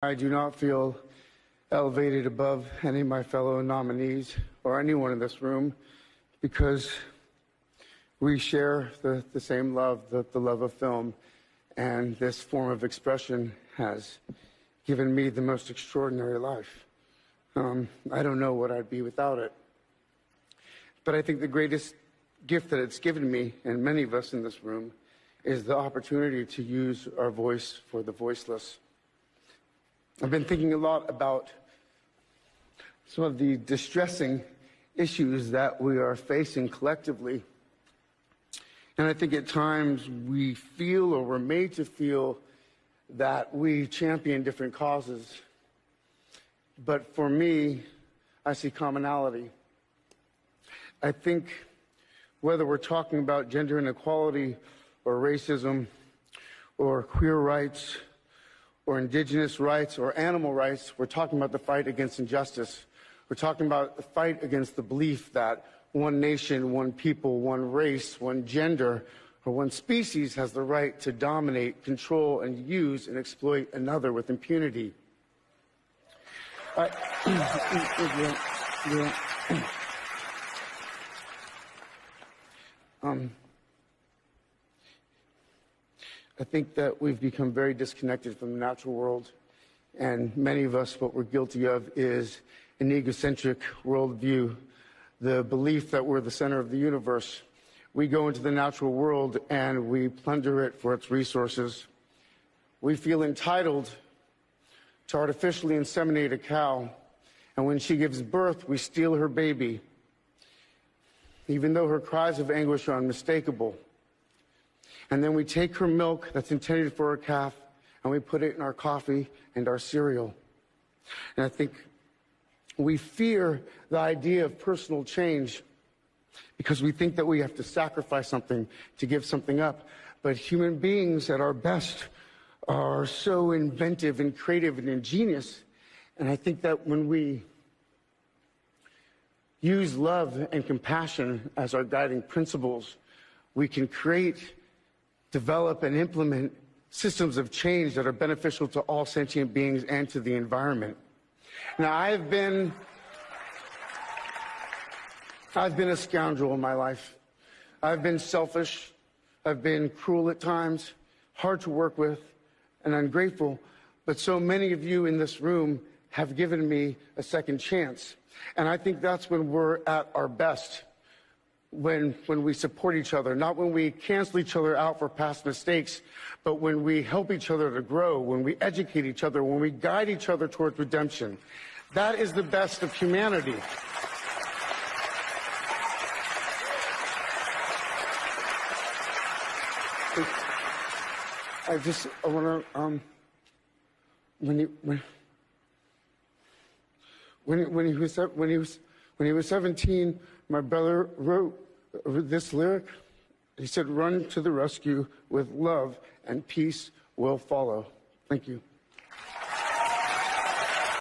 I do not feel elevated above any of my fellow nominees or anyone in this room because we share the same love, the love of film, and this form of expression has given me the most extraordinary life. I don't know what I'd be without it. But I think the greatest gift that it's given me, and many of us in this room, is the opportunity to use our voice for the voiceless. I've been thinking a lot about some of the distressing issues that we are facing collectively. And I think at times we feel, or we're made to feel, that we champion different causes. But for me, I see commonality. I think whether we're talking about gender inequality or racism or queer rights or indigenous rights or animal rights, we're talking about the fight against injustice. We're talking about the fight against the belief that one nation, one people, one race, one gender, or one species has the right to dominate, control, and use and exploit another with impunity. I think that we've become very disconnected from the natural world, and many of us, what we're guilty of is an egocentric worldview, the belief that we're the center of the universe. We go into the natural world and we plunder it for its resources. We feel entitled to artificially inseminate a cow, and when she gives birth, we steal her baby, even though her cries of anguish are unmistakable. And then we take her milk that's intended for her calf and we put it in our coffee and our cereal. And I think we fear the idea of personal change because we think that we have to sacrifice something to give something up. But human beings at our best are so inventive and creative and ingenious. And I think that when we use love and compassion as our guiding principles, we can create, develop, and implement systems of change that are beneficial to all sentient beings and to the environment. Now, I've been a scoundrel in my life. I've been selfish. I've been cruel at times, hard to work with, and ungrateful. But so many of you in this room have given me a second chance. And I think that's when we're at our best, when we support each other, not when we cancel each other out for past mistakes, but when we help each other to grow, when we educate each other, when we guide each other towards redemption. That is the best of humanity. I want to, when he was 17, my brother wrote this lyric. He said, "Run to the rescue with love and peace will follow." Thank you.